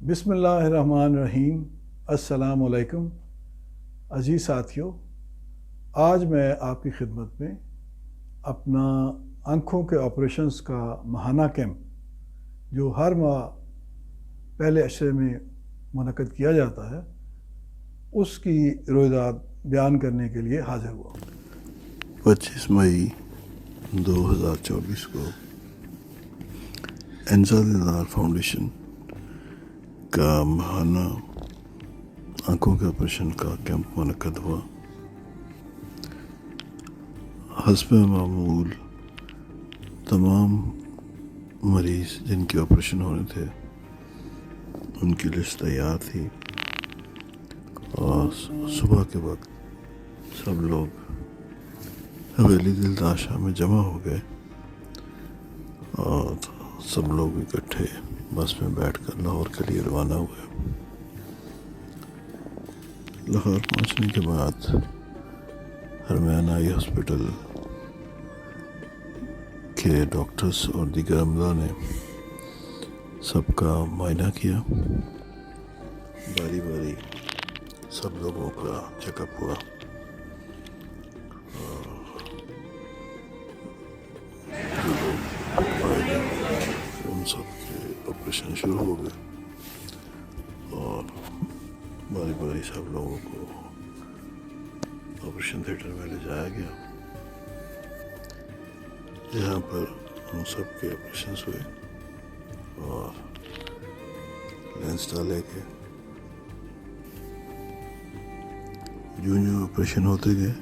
بسم اللہ الرحمن الرحیم۔ السلام علیکم عزیز ساتھیوں، آج میں آپ کی خدمت میں اپنا آنکھوں کے آپریشنز کا ماہانہ کیمپ جو ہر ماہ پہلے عشرے میں منعقد کیا جاتا ہے اس کی رویداد بیان کرنے کے لیے حاضر ہوا۔ 25 مئی 2024 کو انصار دیدار فاؤنڈیشن کا ماہانہ آنکھوں کے آپریشن کا کیمپ منعقد ہوا۔ حسب معمول تمام مریض جن کے آپریشن ہونے تھے ان کی لسٹ تیار تھی، اور صبح کے وقت سب لوگ حویلی دلدار شاہ میں جمع ہو گئے اور سب لوگ اکٹھے بس میں بیٹھ کر لاہور کے لیے روانہ ہوئے۔ لاہور پہنچنے کے بعد حرمین آئی ہاسپٹل کے ڈاکٹرز اور دیگر عملہ نے سب کا معائنہ کیا، باری باری سب لوگوں کا چیک اپ ہوا، ان سب کے آپریشن شروع ہو گئے اور باری باری سب لوگوں کو آپریشن تھیٹر میں لے جایا گیا، جہاں پر ہم سب کے آپریشنز ہوئے اور لینس ڈالے گئے۔ جو آپریشن ہوتے گئے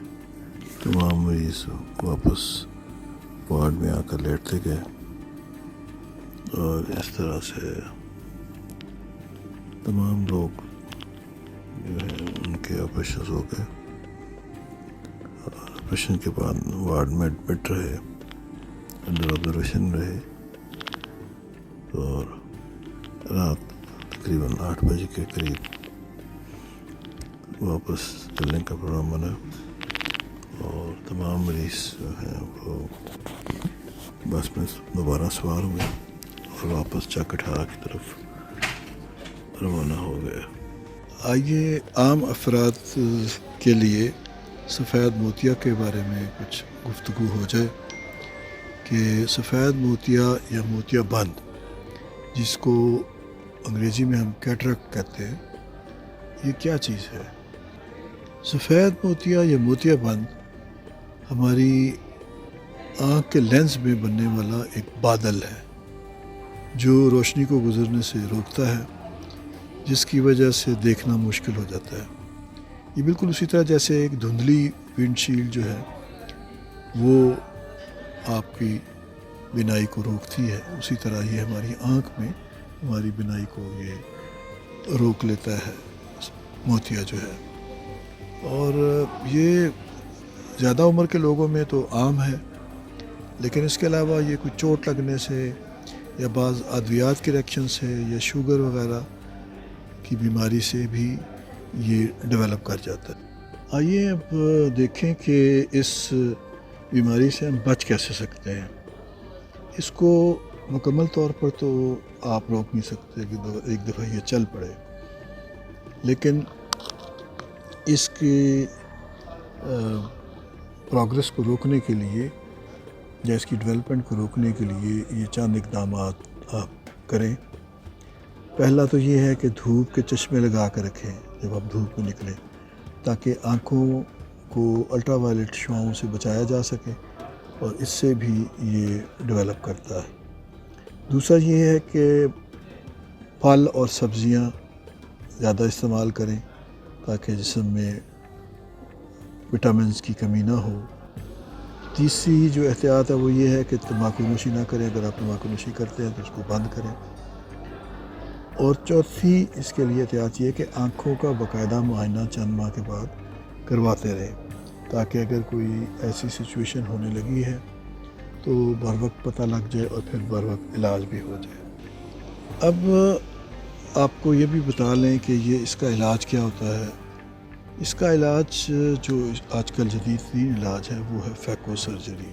تمام مریض واپس وارڈ میں آ کر لیٹتے گئے، اور اس طرح سے تمام لوگ جو ہے ان کے آپریشن ہو گئے، اور آپریشن کے بعد وارڈ میں ایڈمٹ رہے، انڈر آبزرویشن رہے، اور رات تقریباً 8 بجے کے قریب واپس چلنے کا پروگرام بنا، اور تمام مریض جو ہیں وہ بس میں دوبارہ سوار ہوئے اور واپس چک 18 کی طرف روانہ ہو گئے۔ آئیے عام افراد کے لیے سفید موتیا کے بارے میں کچھ گفتگو ہو جائے کہ سفید موتیا یا موتیا بند، جس کو انگریزی میں ہم کیٹریکٹ کہتے ہیں، یہ کیا چیز ہے؟ سفید موتیا یا موتیا بند ہماری آنکھ کے لینس میں بننے والا ایک بادل ہے جو روشنی کو گزرنے سے روکتا ہے، جس کی وجہ سے دیکھنا مشکل ہو جاتا ہے۔ یہ بالکل اسی طرح جیسے ایک دھندلی ونڈ شیلڈ جو ہے وہ آپ کی بینائی کو روکتی ہے، اسی طرح یہ ہماری آنکھ میں ہماری بینائی کو یہ روک لیتا ہے موتیا جو ہے۔ اور یہ زیادہ عمر کے لوگوں میں تو عام ہے، لیکن اس کے علاوہ یہ کچھ چوٹ لگنے سے یا بعض ادویات کے ریئیکشن سے یا شوگر وغیرہ کی بیماری سے بھی یہ ڈیولپ کر جاتا ہے۔ آئیے اب دیکھیں کہ اس بیماری سے ہم بچ کیسے سکتے ہیں۔ اس کو مکمل طور پر تو آپ روک نہیں سکتے کہ ایک دفعہ یہ چل پڑے، لیکن اس کی پروگرس کو روکنے کے لیے یا اس کی ڈیولپمنٹ کو روکنے کے لیے یہ چند اقدامات آپ کریں۔ پہلا تو یہ ہے کہ دھوپ کے چشمے لگا کر رکھیں جب آپ دھوپ میں نکلیں، تاکہ آنکھوں کو الٹرا وائلٹ شعاؤں سے بچایا جا سکے، اور اس سے بھی یہ ڈیولپ کرتا ہے۔ دوسرا یہ ہے کہ پھل اور سبزیاں زیادہ استعمال کریں تاکہ جسم میں وٹامنس کی کمی نہ ہو۔ تیسری جو احتیاط ہے وہ یہ ہے کہ تمباکو نوشی نہ کریں، اگر آپ تمباکو نوشی کرتے ہیں تو اس کو بند کریں۔ اور چوتھی اس کے لیے احتیاط یہ ہے کہ آنکھوں کا باقاعدہ معائنہ چند ماہ کے بعد کرواتے رہیں، تاکہ اگر کوئی ایسی سچویشن ہونے لگی ہے تو بر وقت پتہ لگ جائے اور پھر بر وقت علاج بھی ہو جائے۔ اب آپ کو یہ بھی بتا لیں کہ یہ اس کا علاج کیا ہوتا ہے۔ اس کا علاج جو آج کل جدید ترین علاج ہے وہ ہے فیکو سرجری۔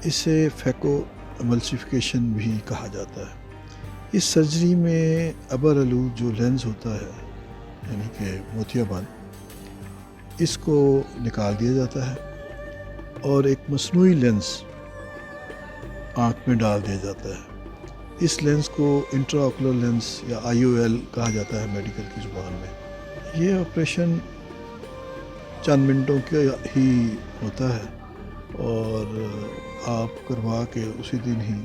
اسے فیکو ایملسیفیکیشن بھی کہا جاتا ہے۔ اس سرجری میں ابر آلود جو لینس ہوتا ہے یعنی کہ موتیا بند، اس کو نکال دیا جاتا ہے اور ایک مصنوعی لینس آنکھ میں ڈال دیا جاتا ہے۔ اس لینس کو انٹرا آکولر لینس یا IOL کہا جاتا ہے میڈیکل کی زبان میں۔ یہ آپریشن چند منٹوں کا ہی ہوتا ہے اور آپ کروا کے اسی دن ہی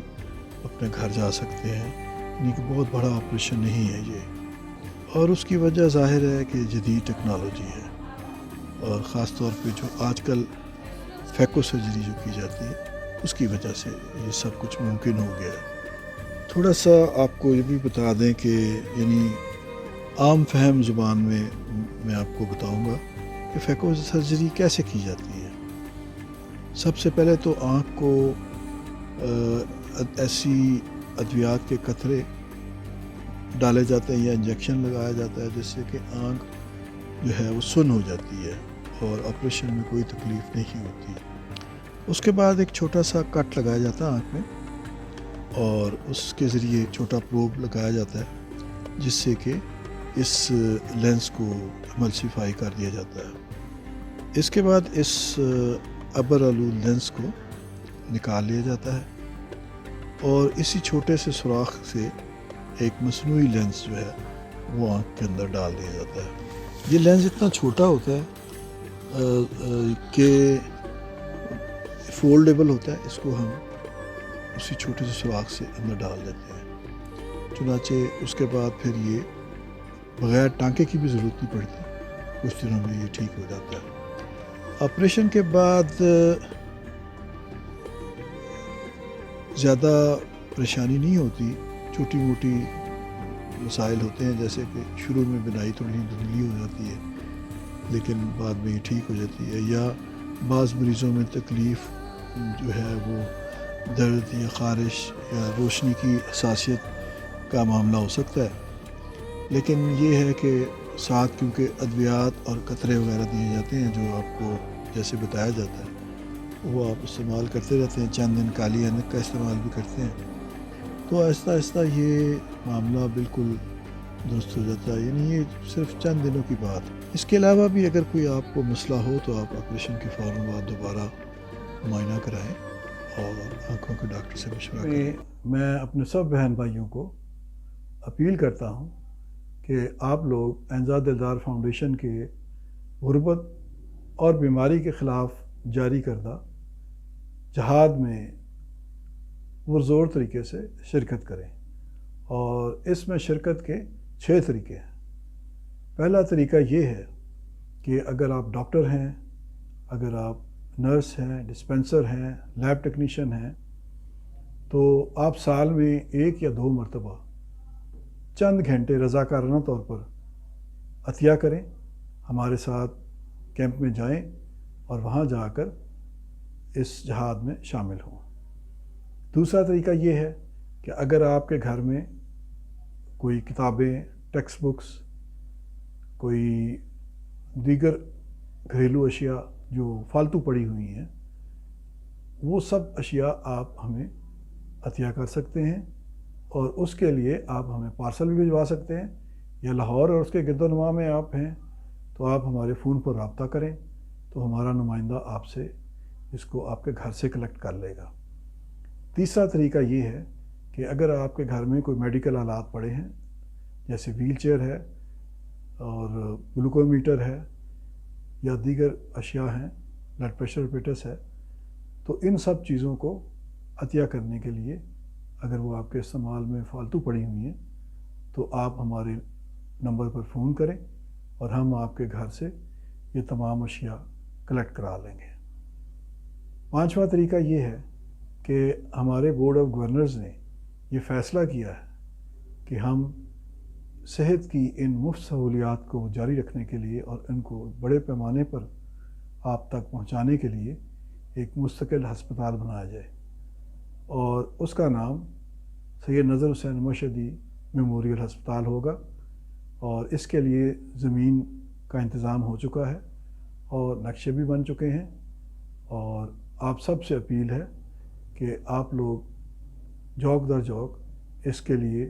اپنے گھر جا سکتے ہیں، یعنی کہ بہت بڑا آپریشن نہیں ہے یہ، اور اس کی وجہ ظاہر ہے کہ جدید ٹیکنالوجی ہے، اور خاص طور پہ جو آج کل فیکو سرجری جو کی جاتی ہے اس کی وجہ سے یہ سب کچھ ممکن ہو گیا ہے۔ تھوڑا سا آپ کو یہ بھی بتا دیں کہ یعنی عام فہم زبان میں آپ کو بتاؤں گا کہ فیکو سرجری کیسے کی جاتی ہے۔ سب سے پہلے تو آنکھ کو ایسی ادویات کے قطرے ڈالے جاتے ہیں یا انجیکشن لگایا جاتا ہے جس سے کہ آنکھ جو ہے وہ سن ہو جاتی ہے اور آپریشن میں کوئی تکلیف نہیں ہوتی۔ اس کے بعد ایک چھوٹا سا کٹ لگایا جاتا ہے آنکھ میں اور اس کے ذریعے چھوٹا پروب لگایا جاتا ہے جس سے کہ اس لینس کو ایملسیفائی کر دیا جاتا ہے۔ اس کے بعد اس ابر آلود لینس کو نکال لیا جاتا ہے اور اسی چھوٹے سے سوراخ سے ایک مصنوعی لینس جو ہے وہ آنکھ کے اندر ڈال دیا جاتا ہے۔ یہ لینس اتنا چھوٹا ہوتا ہے کہ فولڈیبل ہوتا ہے، اس کو ہم اسی چھوٹے سے سوراخ سے اندر ڈال دیتے ہیں۔ چنانچہ اس کے بعد پھر یہ بغیر ٹانکے کی بھی ضرورت نہیں پڑتی، کچھ دنوں میں یہ ٹھیک ہو جاتا ہے۔ آپریشن کے بعد زیادہ پریشانی نہیں ہوتی، چھوٹی موٹی مسائل ہوتے ہیں جیسے کہ شروع میں بینائی تھوڑی دھندلی ہو جاتی ہے لیکن بعد میں یہ ٹھیک ہو جاتی ہے، یا بعض مریضوں میں تکلیف جو ہے وہ درد یا خارش یا روشنی کی حساسیت کا معاملہ ہو سکتا ہے، لیکن یہ ہے کہ ساتھ کیونکہ ادویات اور قطرے وغیرہ دیے جاتے ہیں جو آپ کو جیسے بتایا جاتا ہے وہ آپ استعمال کرتے رہتے ہیں، چند دن کالی اینک کا استعمال بھی کرتے ہیں، تو آہستہ آہستہ یہ معاملہ بالکل درست ہو جاتا ہے، یعنی یہ صرف چند دنوں کی بات ہے۔ اس کے علاوہ بھی اگر کوئی آپ کو مسئلہ ہو تو آپ آپریشن کے فوراً بعد دوبارہ معائنہ کرائیں اور آنکھوں کے ڈاکٹر سے مشورہ کریں۔ میں اپنے سب بہن بھائیوں کو اپیل کرتا ہوں کہ آپ لوگ اینزا دلدار فاؤنڈیشن کے غربت اور بیماری کے خلاف جاری کردہ جہاد میں پرزور طریقے سے شرکت کریں، اور اس میں شرکت کے 6 طریقے ہیں۔ پہلا طریقہ یہ ہے کہ اگر آپ ڈاکٹر ہیں، اگر آپ نرس ہیں، ڈسپینسر ہیں، لیب ٹیکنیشین ہیں، تو آپ سال میں 1 یا 2 مرتبہ چند گھنٹے رضاکارانہ طور پر عطیہ کریں، ہمارے ساتھ کیمپ میں جائیں اور وہاں جا کر اس جہاد میں شامل ہوں۔ دوسرا طریقہ یہ ہے کہ اگر آپ کے گھر میں کوئی کتابیں، ٹیکسٹ بکس، کوئی دیگر گھریلو اشیاء جو فالتو پڑی ہوئی ہیں، وہ سب اشیاء آپ ہمیں عطیہ کر سکتے ہیں، اور اس کے لیے آپ ہمیں پارسل بھی بھجوا سکتے ہیں، یا لاہور اور اس کے گرد و نواح میں آپ ہیں تو آپ ہمارے فون پر رابطہ کریں تو ہمارا نمائندہ آپ سے اس کو آپ کے گھر سے کلیکٹ کر لے گا۔ تیسرا طریقہ یہ ہے کہ اگر آپ کے گھر میں کوئی میڈیکل آلات پڑے ہیں جیسے ویل چیئر ہے اور گلوکومیٹر ہے یا دیگر اشیاء ہیں، بلڈ پریشر پیٹس ہے، تو ان سب چیزوں کو عطیہ کرنے کے لیے اگر وہ آپ کے استعمال میں فالتو پڑی ہوئی ہیں تو آپ ہمارے نمبر پر فون کریں اور ہم آپ کے گھر سے یہ تمام اشیاء کلیکٹ کرا لیں گے۔ پانچواں طریقہ یہ ہے کہ ہمارے بورڈ آف گورنرز نے یہ فیصلہ کیا ہے کہ ہم صحت کی ان مفت سہولیات کو جاری رکھنے کے لیے اور ان کو بڑے پیمانے پر آپ تک پہنچانے کے لیے ایک مستقل ہسپتال بنایا جائے، اور اس کا نام سید نظر حسین مشہدی میموریل ہسپتال ہوگا، اور اس کے لیے زمین کا انتظام ہو چکا ہے اور نقشے بھی بن چکے ہیں، اور آپ سب سے اپیل ہے کہ آپ لوگ جوک در جوک اس کے لیے